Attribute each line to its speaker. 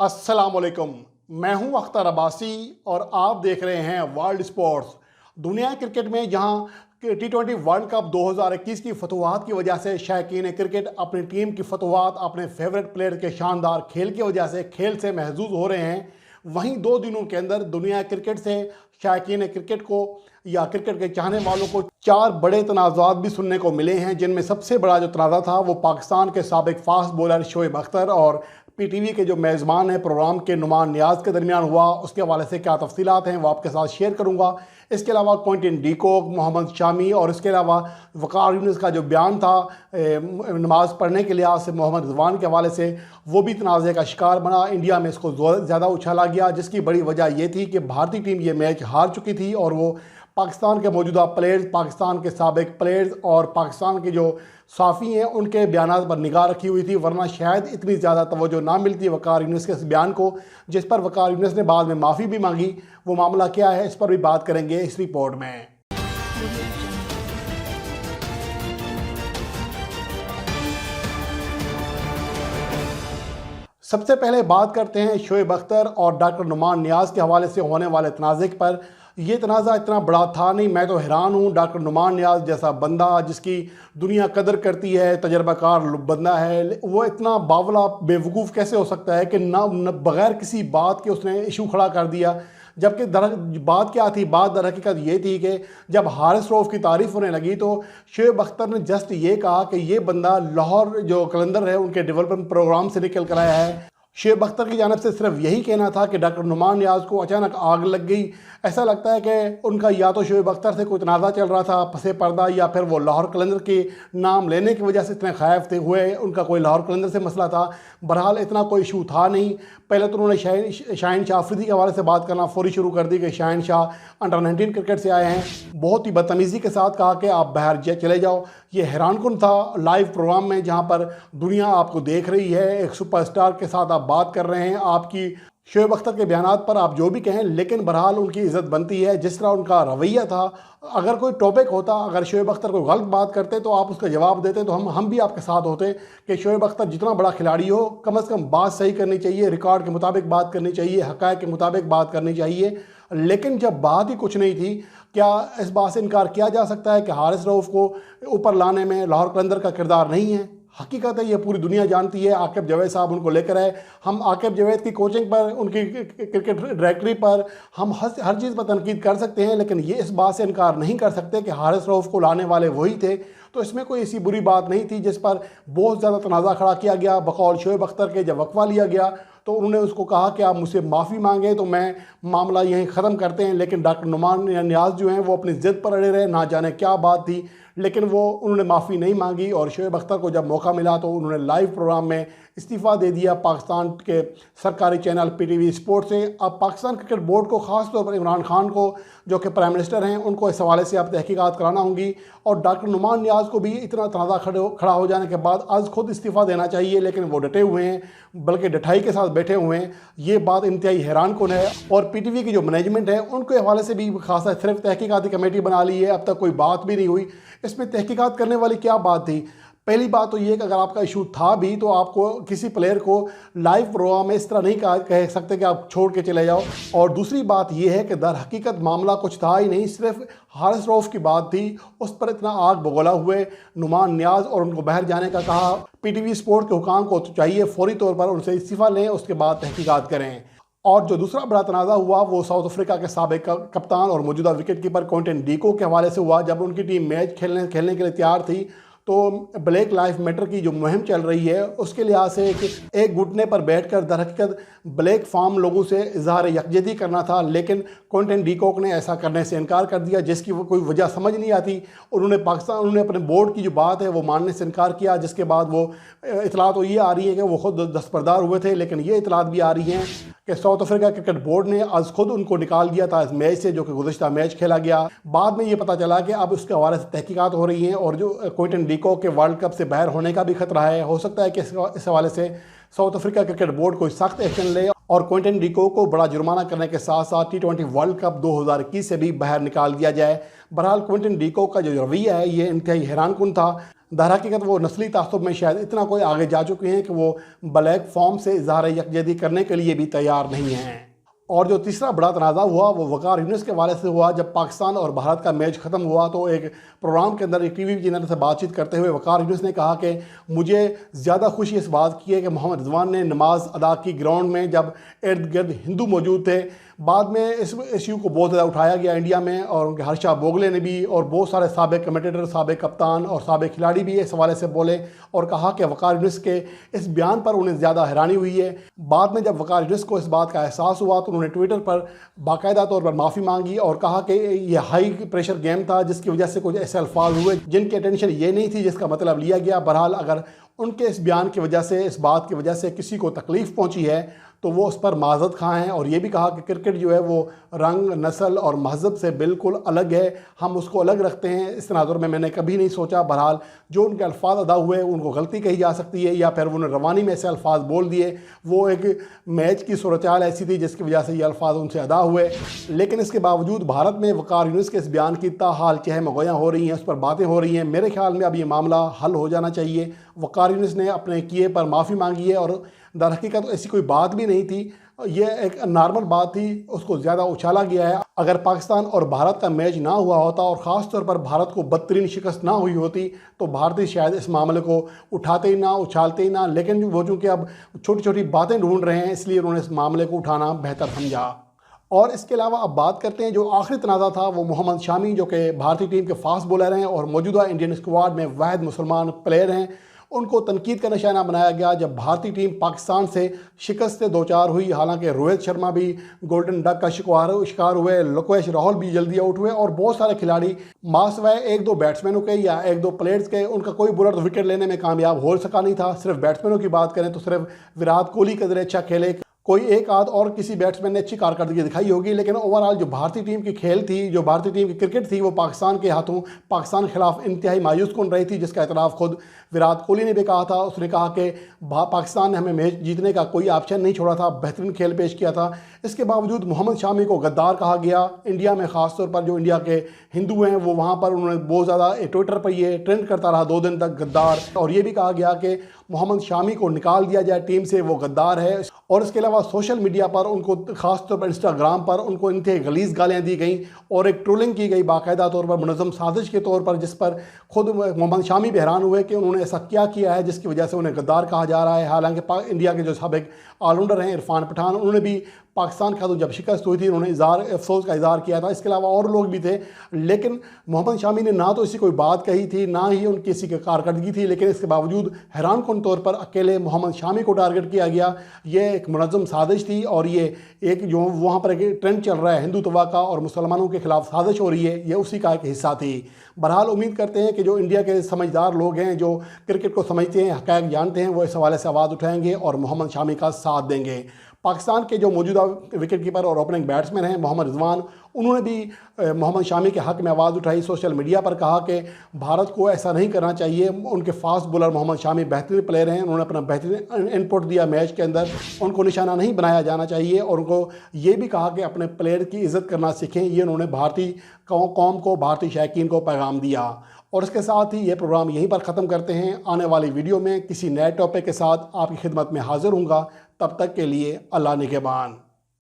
Speaker 1: अस्सलाम वालेकुम। मैं हूं अख्तर अब्बासी और आप देख रहे हैं वर्ल्ड स्पोर्ट्स। दुनिया क्रिकेट में जहां T20 वर्ल्ड कप 2021 की फतवाहत की वजह से शायकीन क्रिकेट अपनी टीम की फतवाहत अपने फेवरेट प्लेयर के शानदार खेल की वजह से खेल से महजूज हो रहे हैं, वहीं 2 दिनों के अंदर दुनिया क्रिकेट से शायकीन क्रिकेट को या क्रिकेट के चाहने वालों को 4 बड़े तनाज़ात भी सुनने को मिले हैं, जिनमें सबसे बड़ा जो तनाज़ा था वो पाकिस्तान के साबिक फास्ट बॉलर शोएब अख्तर और PTV के जो मेज़बान हैं प्रोग्राम के नुमान नियाज़ के दरमियान हुआ। उसके हवाले से क्या तफसीलात हैं वो आपके साथ शेयर करूँगा। इसके अलावा Quinton de Kock, Mohammad Shami और इसके अलावा वकार यूनिस का जो बयान था नमाज़ पढ़ने के लिहाज से मोहम्मद रिजवान के हवाले से, वो भी तनाज़े का शिकार बना। इंडिया में इसको ज़्यादा उछाला गया, जिसकी बड़ी वजह ये थी कि भारतीय टीम ये मैच हार चुकी थी और वो पाकिस्तान के मौजूदा प्लेयर्स, पाकिस्तान के साबिक प्लेयर्स और पाकिस्तान के जो साफ़ी हैं उनके बयानात पर निगाह रखी हुई थी, वरना शायद इतनी ज़्यादा तवज्जो ना मिलती वकार यूनिस के इस बयान को, जिस पर वकार यूनिस ने बाद में माफ़ी भी मांगी। वो मामला क्या है इस पर भी बात करेंगे इस रिपोर्ट में। सबसे पहले बात करते हैं शोएब अख्तर और डॉक्टर नुमान नियाज़ के हवाले से होने वाले तनाज़े पर। ये तनाज़ा इतना बड़ा था नहीं, मैं तो हैरान हूँ। डॉक्टर नुमान नियाज़ जैसा बंदा जिसकी दुनिया कदर करती है, तजर्बाकार बंदा है, वो इतना बावला बेवकूफ़ कैसे हो सकता है कि ना बग़ैर किसी बात के उसने इशू खड़ा कर दिया। जबकि बात क्या थी? बात दर हकीकत ये थी कि जब हारिस रऊफ़ की तारीफ़ होने लगी तो शोएब अख्तर ने जस्ट ये कहा कि ये बंदा लाहौर जो कलंदर है उनके डेवलपमेंट प्रोग्राम से निकल कर आया है। शोएब अख्तर की जानिब से सिर्फ यही कहना था कि डॉक्टर नुमान नियाज़ को अचानक आग लग गई। ऐसा लगता है कि उनका या तो शोएब अख्तर से कोई तनाज़ा चल रहा था पसे पर्दा, या फिर वो लाहौर कलंदर के नाम लेने की वजह से इतने खायफ थे हुए, उनका कोई लाहौर कलंदर से मसला था। बहरहाल इतना कोई इशू था नहीं। पहले तो उन्होंने शाहीन शाह अफरीदी के हवाले से बात करना फौरी शुरू कर दी कि शाहीन शाह अंडर-19 क्रिकेट से आए हैं। बहुत ही बदतमीज़ी के साथ कहा कि आप बाहर चले जाओ। ये हैरानकुन था लाइव प्रोग्राम में, जहाँ पर दुनिया आपको देख रही है, एक सुपरस्टार के साथ आप बात कर रहे हैं। आपकी शोएब अख्तर के बयानात पर आप जो भी कहें, लेकिन बहरहाल उनकी इज़्ज़त बनती है। जिस तरह उनका रवैया था, अगर कोई टॉपिक होता, अगर शोएब अख्तर कोई गलत बात करते तो आप उसका जवाब देते, तो हम भी आपके साथ होते कि शोएब अख्तर जितना बड़ा खिलाड़ी हो, कम से कम बात सही करनी चाहिए, रिकॉर्ड के मुताबिक बात करनी चाहिए, हक़ाइक़ के मुताबिक बात करनी चाहिए। लेकिन जब बात ही कुछ नहीं थी, क्या इस बात से इनकार किया जा सकता है कि हारिस रऊफ़ को ऊपर लाने में लाहौर कलंदर का किरदार नहीं है? हकीकत है, ये पूरी दुनिया जानती है। आकिब जावेद साहब उनको लेकर आए, हम आकिब जावेद की कोचिंग पर, उनकी क्रिकेट डायरेक्टरी पर हम हर चीज़ पर तनकीद कर सकते हैं, लेकिन ये इस बात से इनकार नहीं कर सकते कि हारिस रऊफ़ को लाने वाले वही थे। तो इसमें कोई ऐसी बुरी बात नहीं थी जिस पर बहुत ज़्यादा तनाज़ा खड़ा किया गया। बकौल शोएब अख्तर के जब वक्फा लिया गया तो उन्होंने उसको कहा कि आप मुझसे माफ़ी मांगें तो मैं मामला यहीं ख़त्म करते हैं। लेकिन डॉक्टर नुमान नियाज़ जो हैं वो अपनी ज़िद पर अड़े रहे, ना जाने क्या बात थी, लेकिन उन्होंने माफ़ी नहीं मांगी। और शोएब अख्तर को जब मौका मिला तो उन्होंने लाइव प्रोग्राम में इस्तीफ़ा दे दिया पाकिस्तान के सरकारी चैनल PTV स्पोर्ट से। अब पाकिस्तान क्रिकेट बोर्ड को, ख़ास तौर पर इमरान खान को जो कि प्राइम मिनिस्टर हैं, उनको इस हवाले से अब तहकीकात कराना होंगी। और डॉक्टर नुमान नियाज़ को भी इतना तनाज़ा खड़ा हो जाने के बाद आज खुद इस्तीफ़ा देना चाहिए, लेकिन वो डटे हुए हैं, बल्कि डटाई के साथ बैठे हुए हैं। ये बात इंतहाई हैरानकुन है। और PTV की जो मैनेजमेंट है उनके हवाले से भी खासा सिर्फ तहकीकाती कमेटी बना ली है, अब तक कोई बात भी नहीं हुई। इसमें तहकीकात करने वाली क्या बात थी? पहली बात तो ये कि अगर आपका इशू था भी तो आपको किसी प्लेयर को लाइव प्रोग्राम में इस तरह नहीं कह सकते कि आप छोड़ के चले जाओ। और दूसरी बात यह है कि दर हकीकत मामला कुछ था ही नहीं, सिर्फ हारिस रऊफ़ की बात थी। उस पर इतना आग बगोला हुए नुमान नियाज़ और उनको बाहर जाने का कहा। PTV स्पोर्ट के हुकाम को तो चाहिए फौरी तौर पर उनसे इस्तीफ़ा लें, उसके बाद तहकीकात करें। और जो दूसरा बड़ा तनाज़ा हुआ वो साउथ अफ्रीका के साबिक कप्तान और मौजूदा wicket keeper Quinton de Kock के हवाले से हुआ। जब उनकी टीम मैच खेलने के लिए तैयार थी तो ब्लैक लाइफ मैटर की जो मुहिम चल रही है उसके लिहाज से एक घुटने पर बैठकर दरहकीकत ब्लैक फार्म लोगों से इजहार यकजहती करना था, लेकिन क्विंटन डी कॉक ने ऐसा करने से इनकार कर दिया, जिसकी वो कोई वजह समझ नहीं आती। उन्होंने अपने बोर्ड की जो बात है वो मानने से इनकार किया, जिसके बाद वो इतला तो ये आ रही है कि वो खुद दस्तबरदार हुए थे, लेकिन ये इतलात भी आ रही हैं कि साउथ अफ्रीका क्रिकेट बोर्ड ने आज खुद उनको निकाल दिया था इस मैच से, जो कि गुज़श्ता मैच खेला गया। बाद में ये पता चला कि अब उसके हवाले से तहकीकात हो रही हैं और जो क्विंटन डी कॉक के वर्ल्ड कप से बाहर होने का भी खतरा है। हो सकता है कि इस हवाले से साउथ अफ्रीका क्रिकेट बोर्ड कोई सख्त एक्शन ले और क्विंटन डी कॉक को बड़ा जुर्माना करने के साथ साथ T20 वर्ल्ड कप 2021 से भी बाहर निकाल दिया जाए। बहरहाल क्विंटन डी कॉक का जो रवैया है ये इंतहाई हैरानकुन था। दरहकीकत वो नस्ली तासुब में शायद इतना कोई आगे जा चुके हैं कि वो ब्लैक फॉर्म से इजहार यकजहती करने के लिए भी तैयार नहीं हैं। और जो तीसरा बड़ा तनाज़ा हुआ वो वक़ार यूनिस के हवाले से हुआ। जब पाकिस्तान और भारत का मैच ख़त्म हुआ तो एक प्रोग्राम के अंदर एक टीवी चैनल से बातचीत करते हुए वक़ार यूनिस ने कहा कि मुझे ज़्यादा खुशी इस बात की है कि मोहम्मद रिजवान ने नमाज अदा की ग्राउंड में जब इर्द गिर्द हिंदू मौजूद थे। बाद में इस इश्यू को बहुत ज़्यादा उठाया गया इंडिया में, और उनके हर्षा बोगले ने भी और बहुत सारे साबिक कमेंटेटर, साबिक कप्तान और साबिक खिलाड़ी भी इस हवाले से बोले और कहा कि वक़ार यूनिस के इस बयान पर उन्हें ज़्यादा हैरानी हुई है। बाद में जब वक़ार यूनिस को इस बात का एहसास हुआ तो उन्होंने ट्विटर पर बाकायदा तौर पर माफ़ी मांगी और कहा कि यह हाई प्रेशर गेम था जिसकी वजह से कुछ ऐसे अल्फाज हुए जिनकी अटेंशन ये नहीं थी जिसका मतलब लिया गया। बहरहाल अगर उनके इस बयान की वजह से, इस बात की वजह से किसी को तकलीफ़ पहुंची है तो वो उस पर माज़रत खां हैं। और ये भी कहा कि क्रिकेट जो है वो रंग, नस्ल और मज़हब से बिल्कुल अलग है, हम उसको अलग रखते हैं। इस तनाज़ुर में मैंने कभी नहीं सोचा। बहरहाल जो उनके अल्फाज अदा हुए उनको गलती कही जा सकती है या फिर उन्होंने रवानी में ऐसे अल्फाज बोल दिए। वो एक मैच की सूरत हाल ऐसी थी जिसकी वजह से ये अल्फाज उनसे अदा हुए। लेकिन इसके बावजूद भारत में वक़ार यूनिस के इस बयान की ताहाल चहमगोयाँ हो रही हैं, उस पर बातें हो रही हैं। मेरे ख्याल में अब ये मामला हल हो जाना चाहिए। वक़ार यूनिस ने अपने किए पर माफ़ी मांगी है और दर हकीकत ऐसी कोई बात भी नहीं थी, ये एक नॉर्मल बात थी, उसको ज़्यादा उछाला गया है। अगर पाकिस्तान और भारत का मैच ना हुआ होता और ख़ास तौर पर भारत को बदतरीन शिकस्त ना हुई होती तो भारतीय शायद इस मामले को उठाते ही ना, उछालते ही ना। लेकिन वो चूँकि अब छोटी छोटी बातें ढूंढ रहे हैं इसलिए उन्होंने इस मामले को उठाना बेहतर समझा। और इसके अलावा अब बात करते हैं जो आखिरी तनाज़ा था वो मोहम्मद शामी, जो कि भारतीय टीम के फास्ट बॉलर हैं और मौजूदा इंडियन स्क्वाड में वाहिद मुसलमान प्लेयर हैं। उनको तनकीद का निशाना बनाया गया जब भारतीय टीम पाकिस्तान से शिकस्त से दो चार हुई। हालांकि रोहित शर्मा भी गोल्डन डक का शिकार हुए, लोकेश राहुल भी जल्दी आउट हुए और बहुत सारे खिलाड़ी मासवाए एक दो बैट्समैनों के या एक दो प्लेयर्स के, उनका कोई बॉलर तो विकेट लेने में कामयाब हो सका नहीं था। सिर्फ बैट्समैनों की बात करें तो सिर्फ विराट कोहली के ज़रिए अच्छा खेले, कोई एक आध और किसी बैट्समैन ने अच्छी कारकर्दगी दिखाई होगी। लेकिन ओवरऑल जो भारतीय टीम की खेल थी, जो भारतीय टीम की क्रिकेट थी वो पाकिस्तान के हाथों, पाकिस्तान के खिलाफ इंतहाई मायूस कौन रही थी, जिसका एतराफ़ खुद विराट कोहली ने भी कहा था। उसने कहा कि पाकिस्तान ने हमें मैच जीतने का कोई ऑप्शन नहीं छोड़ा था, बेहतरीन खेल पेश किया था। इसके बावजूद मोहम्मद शामी को गद्दार कहा गया। इंडिया में ख़ासतौर पर जो इंडिया के हिंदू हैं वो वहाँ पर उन्होंने बहुत ज़्यादा ट्विटर पर ये ट्रेंड करता रहा 2 दिन तक, गद्दार। और ये भी कहा गया कि मोहम्मद शामी को निकाल दिया जाए टीम से, वो गद्दार है। और इसके अलावा सोशल मीडिया पर उनको, ख़ासतौर पर इंस्टाग्राम पर उनको इंतहाई गलीज़ गालियाँ दी गई और एक ट्रोलिंग की गई बाकायदा तौर पर, मुनज़्ज़म साजिश के तौर पर, जिस पर खुद मोहम्मद शामी भी हैरान हुए कि उन्होंने ऐसा क्या किया है जिसकी वजह से उन्हें गद्दार कहा जा रहा है। हालांकि इंडिया के जो साबिक ऑलराउंडर हैं इरफान पठान, उन्होंने भी पाकिस्तान का तो जब शिकस्त हुई थी उन्होंने अफसोस का इज़हार किया था। इसके अलावा और लोग भी थे, लेकिन मोहम्मद शामी ने ना तो इसी कोई बात कही थी ना ही उनकी किसी की कारकर्दगी थी। लेकिन इसके बावजूद हैरान कौन तौर पर अकेले मोहम्मद शामी को टारगेट किया गया। ये एक मुनज़्ज़म साजिश थी और ये एक जो वहाँ पर एक ट्रेंड चल रहा है हिंदुत्व का और मुसलमानों के खिलाफ साजिश हो रही है, ये उसी का एक हिस्सा थी। बहरहाल उम्मीद करते हैं कि जो इंडिया के समझदार लोग हैं, जो क्रिकेट को समझते हैं, हक़ाइक़ जानते हैं, वो इस हवाले से आवाज़ उठाएंगे और मोहम्मद शामी का साथ देंगे। पाकिस्तान के जो मौजूदा विकेट कीपर और ओपनिंग बैट्समैन हैं मोहम्मद रिजवान, उन्होंने भी मोहम्मद शामी के हक़ में आवाज़ उठाई, सोशल मीडिया पर कहा कि भारत को ऐसा नहीं करना चाहिए। उनके फास्ट बॉलर मोहम्मद शामी बेहतरीन प्लेयर हैं, उन्होंने अपना बेहतरीन इनपुट दिया मैच के अंदर, उनको निशाना नहीं बनाया जाना चाहिए। और उनको ये भी कहा कि अपने प्लेयर की इज़्ज़त करना सीखें। ये उन्होंने भारतीय कौम को, भारतीय शायकीन को पैगाम दिया। और इसके साथ ही ये प्रोग्राम यहीं पर ख़त्म करते हैं। आने वाली वीडियो में किसी नए टॉपिक के साथ आपकी खिदमत में हाज़िर हूँगा। तब तक के लिए अल्लाह निगहबान।